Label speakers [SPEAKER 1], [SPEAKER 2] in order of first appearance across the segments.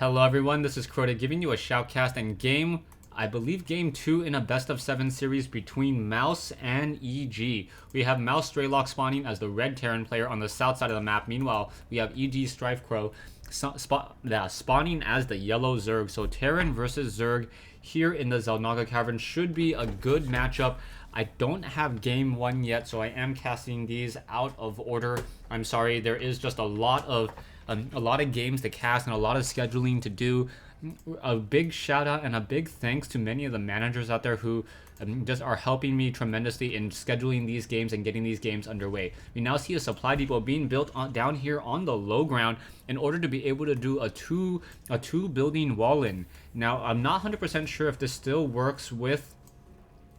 [SPEAKER 1] Hello everyone, this is Crota giving you a shoutcast and I believe game 2 in a best of 7 series between Mouz and EG. We have Mouz Strelok spawning as the red Terran player on the south side of the map. Meanwhile, we have EG StrifeCro spawning as the yellow Zerg. So Terran versus Zerg here in the Xel'Naga Cavern should be a good matchup. I don't have game 1 yet, so I am casting these out of order. I'm sorry, there is just a lot of games to cast and a lot of scheduling to do. A big shout out and a big thanks to many of the managers out there who just are helping me tremendously in scheduling these games and getting these games underway. We now see a supply depot being built down here on the low ground in order to be able to do a two building wall in. Now I'm not 100% sure if this still works with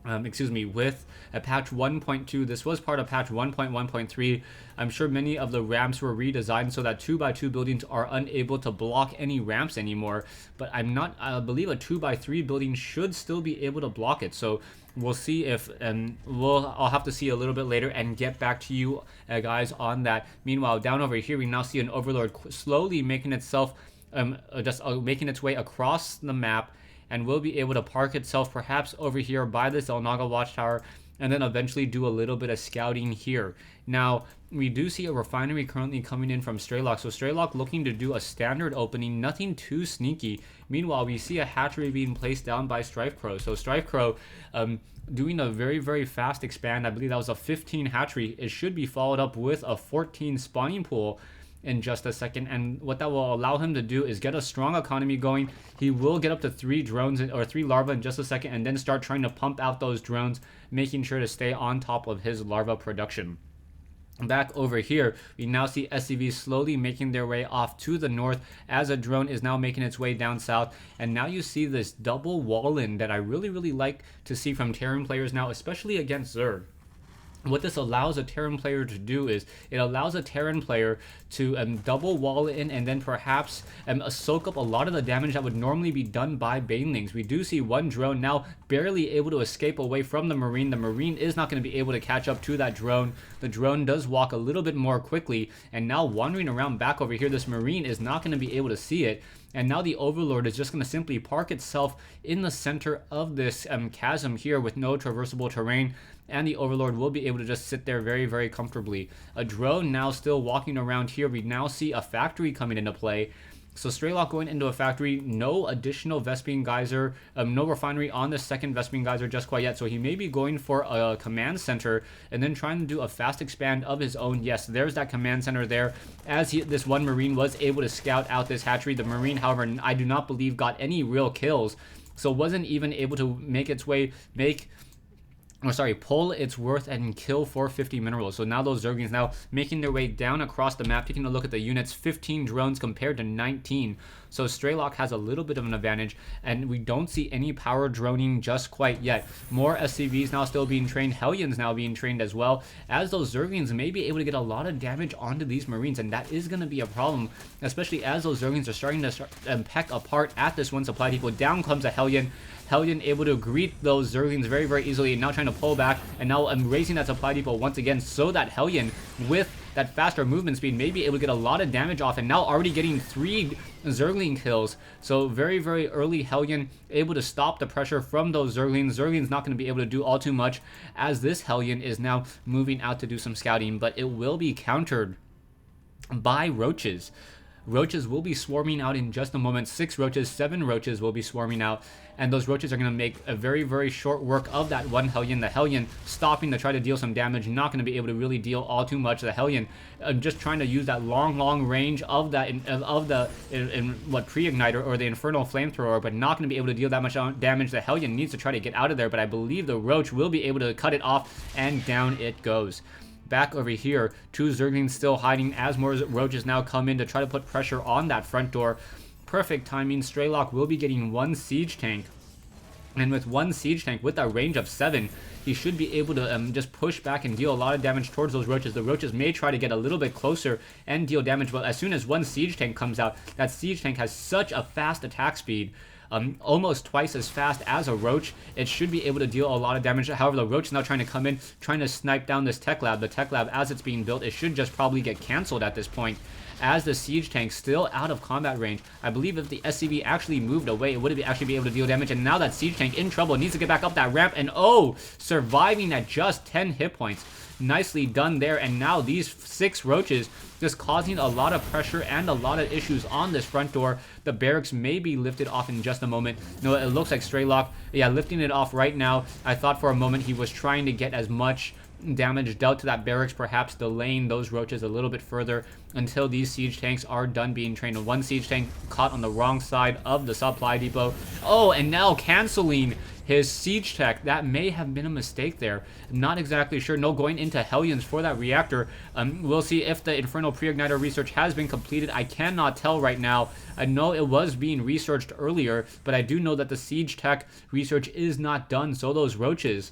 [SPEAKER 1] with a patch 1.2. This was part of patch 1.1.3. I'm sure many of the ramps were redesigned so that 2x2 buildings are unable to block any ramps anymore, but I believe a 2x3 building should still be able to block it. So we'll see if I'll have to see a little bit later and get back to you guys on that. Meanwhile, down over here we now see an overlord slowly making itself making its way across the map, and will be able to park itself perhaps over here by the Xel'Naga Watchtower, and then eventually do a little bit of scouting here. Now, we do see a refinery currently coming in from Strelok, so Strelok looking to do a standard opening, nothing too sneaky. Meanwhile, we see a hatchery being placed down by StrifeCro. So StrifeCro doing a very, very fast expand. I believe that was a 15 hatchery. It should be followed up with a 14 spawning pool in just a second, and what that will allow him to do is get a strong economy going. He will get up to 3 drones or 3 larvae in just a second, and then start trying to pump out those drones, making sure to stay on top of his larva production. Back over here, we now see SCVs slowly making their way off to the north as a drone is now making its way down south. And now you see this double wall-in that I really like to see from Terran players now, especially against Zerg. What this allows a Terran player to do is it allows a Terran player to double wall in and then perhaps soak up a lot of the damage that would normally be done by banelings. We do see one drone now barely able to escape away from the Marine. The Marine is not going to be able to catch up to that drone. The drone does walk a little bit more quickly, and now wandering around back over here, this Marine is not going to be able to see it. And now the Overlord is just going to simply park itself in the center of this chasm here with no traversable terrain, and the Overlord will be able to just sit there very comfortably. A drone now still walking around here. We now see a factory coming into play. So Strelok going into a factory, no additional Vespene Geyser, no refinery on the second Vespene Geyser just quite yet. So he may be going for a command center and then trying to do a fast expand of his own. Yes, there's that command center there, as this one Marine was able to scout out this hatchery. The Marine, however, I do not believe got any real kills, so wasn't even able to pull its worth and kill 450 minerals. So now those Zerglings now making their way down across the map, taking a look at the units, 15 drones compared to 19. So Strelok has a little bit of an advantage, and we don't see any power droning just quite yet. More SCVs now still being trained, Hellions now being trained as well, as those Zerglings may be able to get a lot of damage onto these Marines, and that is going to be a problem, especially as those Zerglings are starting to peck apart at this one supply depot. Down comes a Hellion. Hellion able to greet those Zerglings very easily, and now trying to pull back, and now I'm raising that supply depot once again so that Hellion with that faster movement speed may be able to get a lot of damage off, and now already getting 3 Zergling kills. So very early Hellion able to stop the pressure from those Zerglings. Zergling's not going to be able to do all too much as this Hellion is now moving out to do some scouting, but it will be countered by roaches. Roaches will be swarming out in just a moment. 6 roaches, 7 roaches will be swarming out, and those roaches are going to make a very short work of that one Hellion. The Hellion stopping to try to deal some damage, not going to be able to really deal all too much. The Hellion just trying to use that long range of that pre-igniter or the infernal flamethrower, but not going to be able to deal that much damage. The Hellion needs to try to get out of there, but I believe the roach will be able to cut it off, and down it goes. Back over here, 2 Zerglings still hiding as more roaches now come in to try to put pressure on that front door. Perfect timing. Strelok will be getting 1 siege tank, and with 1 siege tank with a range of 7, he should be able to just push back and deal a lot of damage towards those roaches. The roaches may try to get a little bit closer and deal damage, but as soon as 1 siege tank comes out, that siege tank has such a fast attack speed. almost twice as fast as a Roach. It should be able to deal a lot of damage. However, the Roach is now trying to come in, trying to snipe down this Tech Lab. The Tech Lab, as it's being built, it should just probably get canceled at this point, as the Siege Tank still out of combat range. I believe if the SCV actually moved away, it would actually be able to deal damage, and now that Siege Tank in trouble, needs to get back up that ramp, and oh, surviving at just 10 hit points. Nicely done there, and now these 6 Roaches just causing a lot of pressure and a lot of issues on this front door. The barracks may be lifted off in just a moment. No, it looks like Strelok, yeah, lifting it off right now. I thought for a moment he was trying to get as much damage dealt to that barracks, perhaps delaying those Roaches a little bit further until these siege tanks are done being trained. One siege tank caught on the wrong side of the supply depot. Oh, and now canceling his siege tech. That may have been a mistake there. Not exactly sure. No, going into Hellions for that reactor. We'll see if the Infernal Pre-Igniter research has been completed. I cannot tell right now. I know it was being researched earlier, but I do know that the siege tech research is not done. So those Roaches,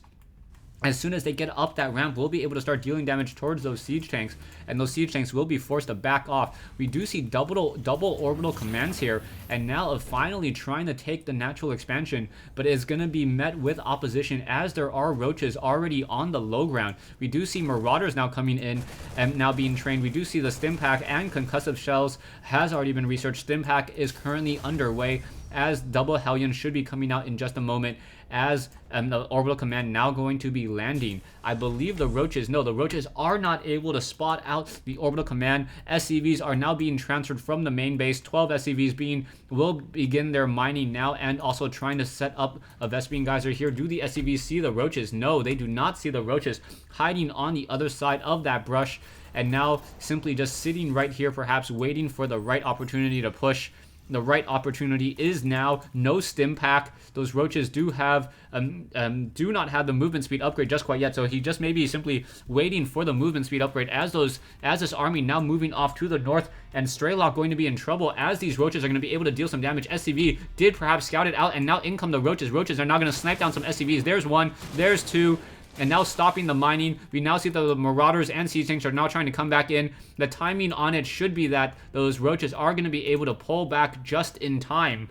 [SPEAKER 1] as soon as they get up that ramp, we'll be able to start dealing damage towards those siege tanks, and those siege tanks will be forced to back off. We do see double orbital commands here, and now of finally trying to take the natural expansion, but it's going to be met with opposition as there are Roaches already on the low ground. We do see Marauders now coming in and now being trained. We do see the Stim Pack and Concussive Shells has already been researched. Stim Pack is currently underway, as double Hellion should be coming out in just a moment, as the orbital command now going to be landing. I believe the Roaches, no, the Roaches are not able to spot out the orbital command. SCVs are now being transferred from the main base. 12 SCVs will begin their mining now, and also trying to set up a Vespene Geyser here. Do the SCVs see the Roaches? No, they do not see the Roaches, hiding on the other side of that brush, and now simply just sitting right here, perhaps waiting for the right opportunity to push. The right opportunity is now. No Stim Pack. Those Roaches do have do not have the movement speed upgrade just quite yet, so he just may be simply waiting for the movement speed upgrade as this army now moving off to the north, and Strelok going to be in trouble as these Roaches are going to be able to deal some damage. SCV did perhaps scout it out, and now in come the Roaches. Roaches are now going to snipe down some SCVs. There's one, there's two, and now stopping the mining. We now see that the Marauders and Siege Tanks are now trying to come back in. The timing on it should be that those Roaches are going to be able to pull back just in time.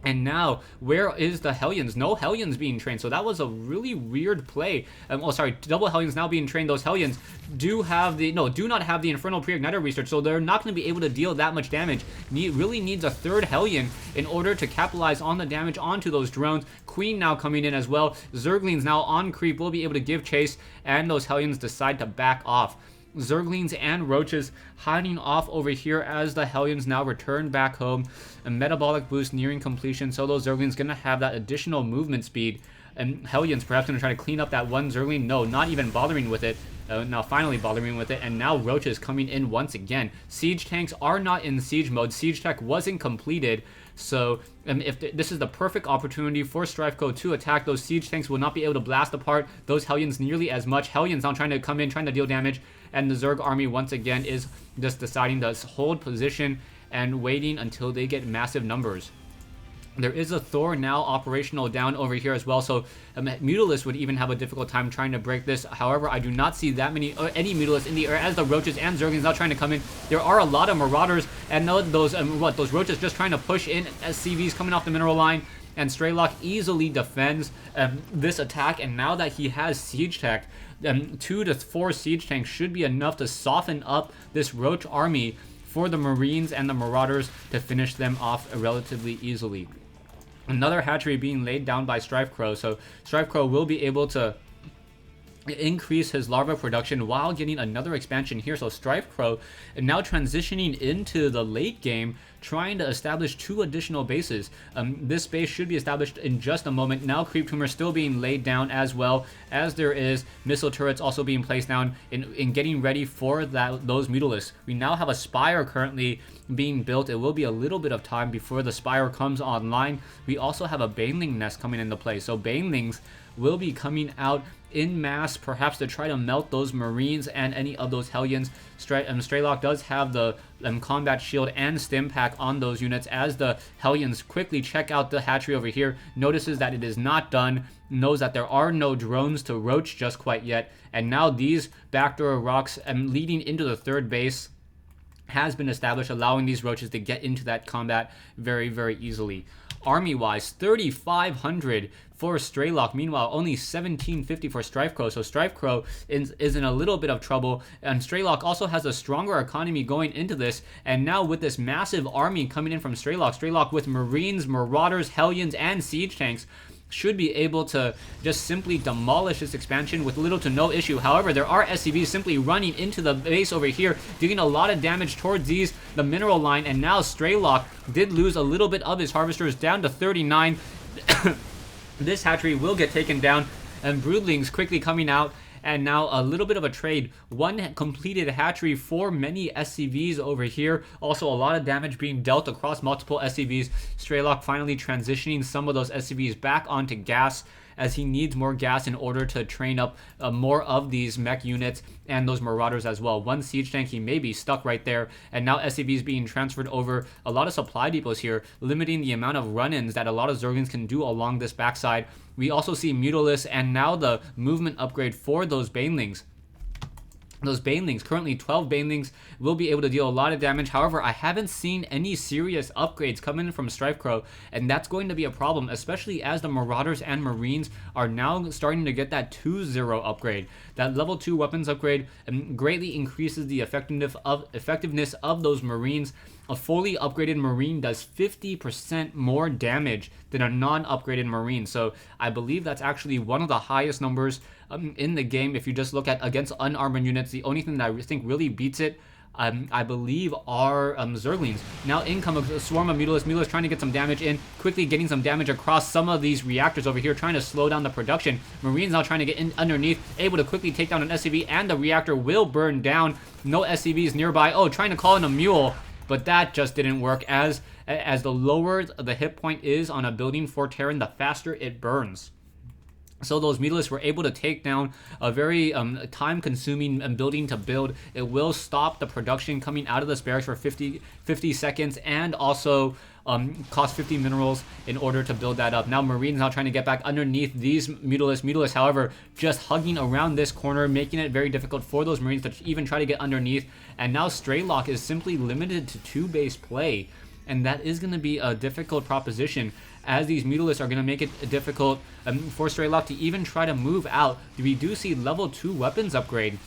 [SPEAKER 1] And now, where is the Hellions? No Hellions being trained, so that was a really weird play. Oh, sorry, double Hellions now being trained. Those Hellions do not have the Infernal Pre-Igniter research, so they're not going to be able to deal that much damage. Really needs a third Hellion in order to capitalize on the damage onto those drones. Queen now coming in as well. Zerglings now on creep will be able to give chase, and those Hellions decide to back off. Zerglings and Roaches hiding off over here as the Hellions now return back home. A metabolic boost nearing completion, so those Zerglings going to have that additional movement speed. And Hellions perhaps going to try to clean up that one Zergling. No, not even bothering with it. Now finally bothering with it, and now Roaches coming in once again. Siege tanks are not in siege mode. Siege tech wasn't completed, so this is the perfect opportunity for StrifeCro to attack. Those siege tanks will not be able to blast apart those Hellions nearly as much. Hellions now trying to come in, trying to deal damage, and the Zerg army once again is just deciding to hold position and waiting until they get massive numbers. There is a Thor now operational down over here as well, so Mutalisk would even have a difficult time trying to break this. However, I do not see that many any Mutalisk in the air as the Roaches and Zerglings now trying to come in. There are a lot of Marauders, and those Roaches just trying to push in SCVs coming off the mineral line, and Strelok easily defends this attack. And now that he has siege tech, 2 to 4 siege tanks should be enough to soften up this Roach army for the Marines and the Marauders to finish them off relatively easily. Another hatchery being laid down by StrifeCro, so StrifeCro will be able to increase his larva production while getting another expansion here. So StrifeCro now transitioning into the late game, trying to establish 2 additional bases. This base should be established in just a moment. Now Creep Tumor still being laid down, as well as there is missile turrets also being placed down in getting ready for those Mutalisks. We now have a Spire currently being built. It will be a little bit of time before the Spire comes online. We also have a Baneling nest coming into play, so Banelings will be coming out in mass, perhaps to try to melt those Marines and any of those Hellions. Strelok does have the combat shield and Stim Pack on those units, as the Hellions quickly check out the hatchery over here, notices that it is not done, knows that there are no drones to Roach just quite yet, and now these backdoor rocks leading into the 3rd base has been established, allowing these Roaches to get into that combat very, very easily. army-wise. 3,500 for Strelok. Meanwhile, only 1,750 for StrifeCro. So StrifeCro is in a little bit of trouble. And Strelok also has a stronger economy going into this. And now with this massive army coming in from Strelok with Marines, Marauders, Hellions, and Siege Tanks, should be able to just simply demolish this expansion with little to no issue. However, there are SCVs simply running into the base over here, doing a lot of damage towards the mineral line, and now Strelok did lose a little bit of his harvesters down to 39. This hatchery will get taken down, and broodlings quickly coming out. And now a little bit of a trade. One completed hatchery for many SCVs over here. Also a lot of damage being dealt across multiple SCVs. Strelok finally transitioning some of those SCVs back onto gas, as he needs more gas in order to train up more of these mech units and those marauders as well. One siege tank, he may be stuck right there, and now SCVs being transferred over. A lot of supply depots here, limiting the amount of run-ins that a lot of Zerglings can do along this backside. We also see Mutalisks and now the movement upgrade for those Banelings. Those Banelings, currently 12 Banelings, will be able to deal a lot of damage. However, I haven't seen any serious upgrades come in from StrifeCro, and that's going to be a problem, especially as the Marauders and Marines are now starting to get that 2-0 upgrade. That level 2 weapons upgrade greatly increases the effectiveness of those Marines. A fully upgraded Marine does 50% more damage than a non-upgraded Marine. So I believe that's actually one of the highest numbers in the game. If you just look at against unarmored units, the only thing that I think really beats it, I believe, are Zerglings. Now in come a swarm of Mutalisks. Mutalisks trying to get some damage in, quickly getting some damage across some of these reactors over here, trying to slow down the production. Marines now trying to get in underneath, able to quickly take down an SCV, and the reactor will burn down. No SCVs nearby. Oh, trying to call in a mule. But that just didn't work, as the lower the hit point is on a building for Terran, the faster it burns. So those Mutalisks were able to take down a very time-consuming building to build. It will stop the production coming out of this barracks for 50 seconds, and also cost 50 minerals in order to build that up. Now Marines now trying to get back underneath these Mutalisks. Mutalisks, however, just hugging around this corner, making it very difficult for those Marines to even try to get underneath. And now Strelok is simply limited to 2-base play, and that is going to be a difficult proposition, as these Mutalisks are going to make it difficult for Strelok to even try to move out. We do see level 2 weapons upgrade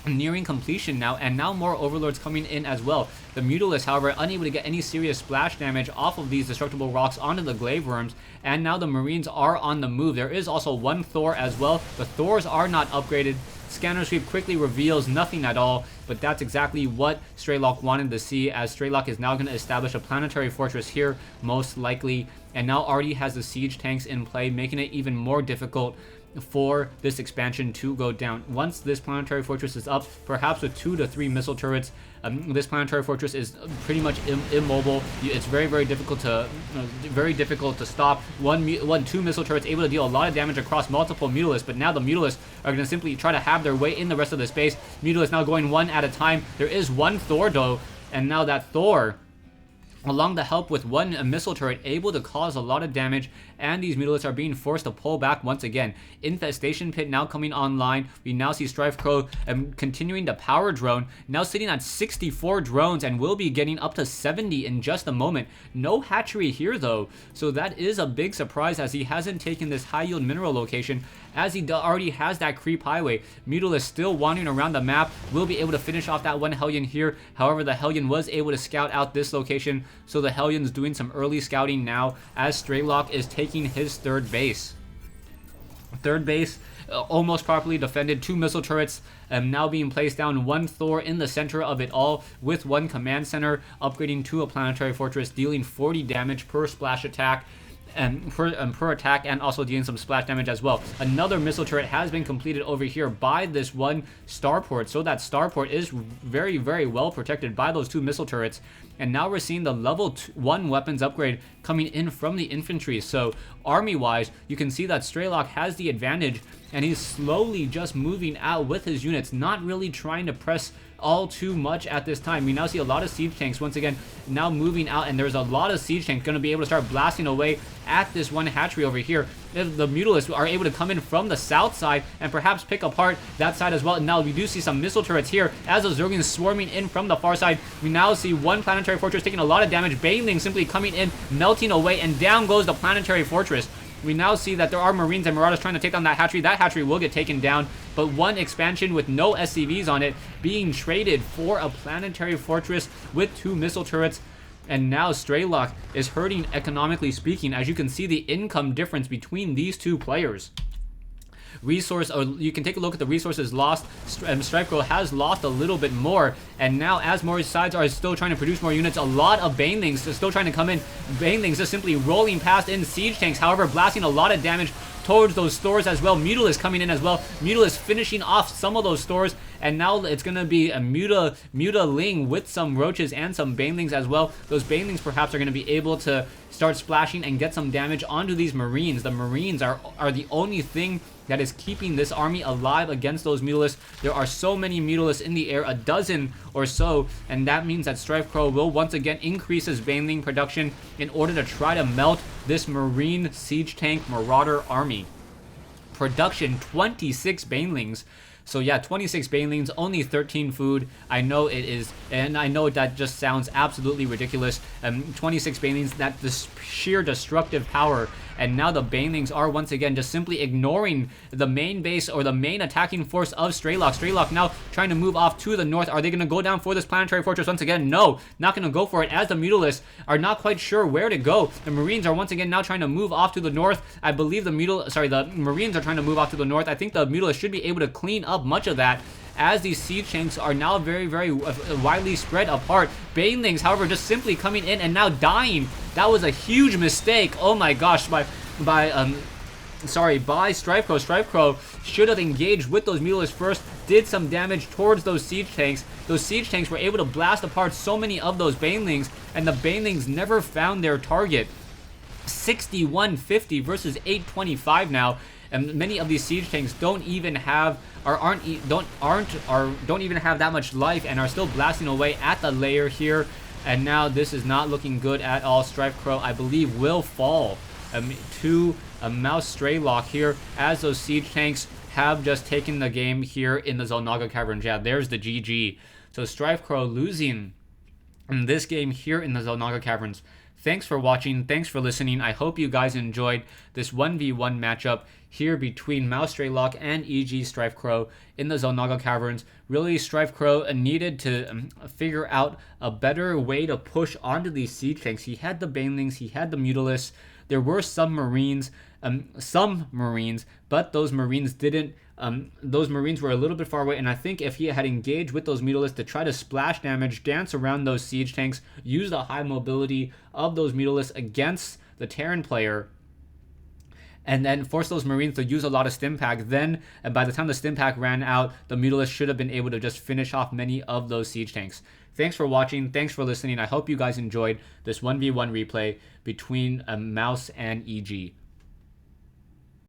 [SPEAKER 1] nearing completion now, and now more overlords coming in as well. The Mutalisks, however, unable to get any serious splash damage off of these destructible rocks onto the glaive worms, and now the Marines are on the move. There is also one Thor as well. The Thors are not upgraded. Scanner sweep quickly reveals nothing at all, but that's exactly what Strelok wanted to see, as Strelok is now going to establish a planetary fortress here, most likely, and now already has the siege tanks in play, making it even more difficult for this expansion to go down. Once this planetary fortress is up, perhaps with 2 to 3 missile turrets, this planetary fortress is pretty much immobile. It's very difficult to stop. Two missile turrets able to deal a lot of damage across multiple Mutalisks, but now the Mutalisks are going to simply try to have their way in the rest of the space. Mutalisks now going one at a time. There is one Thor though, and now that Thor, along the help with one missile turret, able to cause a lot of damage, and these Mutalisks are being forced to pull back once again. Infestation Pit now coming online. We now see StrifeCro continuing to power drone, now sitting at 64 drones, and will be getting up to 70 in just a moment. No hatchery here though, so that is a big surprise, as he hasn't taken this high yield mineral location, as he already has that creep highway. Mutalisks still wandering around the map, will be able to finish off that one Hellion here. However, the Hellion was able to scout out this location, so the Hellion's doing some early scouting now, as Strelok is taking his third base. Third base almost properly defended. 2 missile turrets now being placed down. One Thor in the center of it all, with one command center upgrading to a planetary fortress, dealing 40 damage per splash attack. Per attack, and also dealing some splash damage as well. Another missile turret has been completed over here by this one starport, so that starport is very well protected by those 2 missile turrets. And now we're seeing the level 1 weapons upgrade coming in from the infantry. So army wise, you can see that Strelok has the advantage, and he's slowly just moving out with his units, not really trying to press all too much at this time. We now see a lot of siege tanks once again now moving out, and there's a lot of siege tanks going to be able to start blasting away at this one hatchery over here. If the Mutalisks are able to come in from the south side and perhaps pick apart that side as well. And now we do see some missile turrets here as those Zerglings swarming in from the far side. We now see one planetary fortress taking a lot of damage. Banelings simply coming in, melting away, and down goes the planetary fortress. We now see that there are Marines and Marauders trying to take down that hatchery. That hatchery will get taken down, but one expansion with no SCVs on it being traded for a planetary fortress with 2 missile turrets. And now Strelok is hurting economically speaking, as you can see the income difference between these 2 players. You can take a look at the resources lost. StrifeCro has lost a little bit more, and now as more sides are still trying to produce more units, a lot of Banelings are still trying to come in. Banelings just simply rolling past in siege tanks, however blasting a lot of damage towards those stores as well. Mutalisks coming in as well. Mutalisks finishing off some of those stores, and now it's going to be a Mutaling with some roaches and some Banelings as well. Those Banelings perhaps are going to be able to start splashing and get some damage onto these Marines. The Marines are the only thing that is keeping this army alive against those Mutalisks. There are so many Mutalisks in the air, a dozen or so, and that means that StrifeCro will once again increase his Baneling production in order to try to melt this Marine Siege Tank Marauder army. Production 26 Banelings. So yeah, 26 Banelings, only 13 food. I know it is, and I know that just sounds absolutely ridiculous. 26 Banelings, that this sheer destructive power. And now the Banelings are once again just simply ignoring the main base or the main attacking force of Strelok. Strelok now trying to move off to the north. Are they going to go down for this planetary fortress once again? No, not going to go for it, as the Mutalisks are not quite sure where to go. The Marines are once again now trying to move off to the north. I believe the Marines are trying to move off to the north. I think the Mutalisks should be able to clean up much of that, as these siege tanks are now very, very widely spread apart. Banelings, however, just simply coming in and now dying. That was a huge mistake. Oh my gosh, by StrifeCro. StrifeCro should have engaged with those Mutalisks first, did some damage towards those siege tanks. Those siege tanks were able to blast apart so many of those Banelings, and the Banelings never found their target. 6150 versus 825 now. And many of these siege tanks don't even have don't even have that much life and are still blasting away at the layer here. And now this is not looking good at all. StrifeCro, I believe, will fall to a mouse Strelok here, as those siege tanks have just taken the game here in the Xel'Naga Caverns. Yeah, there's the GG. So StrifeCro losing in this game here in the Xel'Naga Caverns. Thanks for watching. Thanks for listening. I hope you guys enjoyed this 1v1 matchup here between Mouse Strelok and EG StrifeCro in the Xel'Naga Caverns. Really, StrifeCro needed to figure out a better way to push onto these siege tanks. He had the Banelings, he had the Mutalisks. There were some Marines, but those Marines didn't. Those Marines were a little bit far away, and I think if he had engaged with those Mutalisks to try to splash damage, dance around those siege tanks, use the high mobility of those Mutalisks against the Terran player, and then force those Marines to use a lot of stim pack, then by the time the stim pack ran out, the Mutalisks should have been able to just finish off many of those siege tanks. Thanks for watching. Thanks for listening. I hope you guys enjoyed this 1v1 replay between Mouse and EG.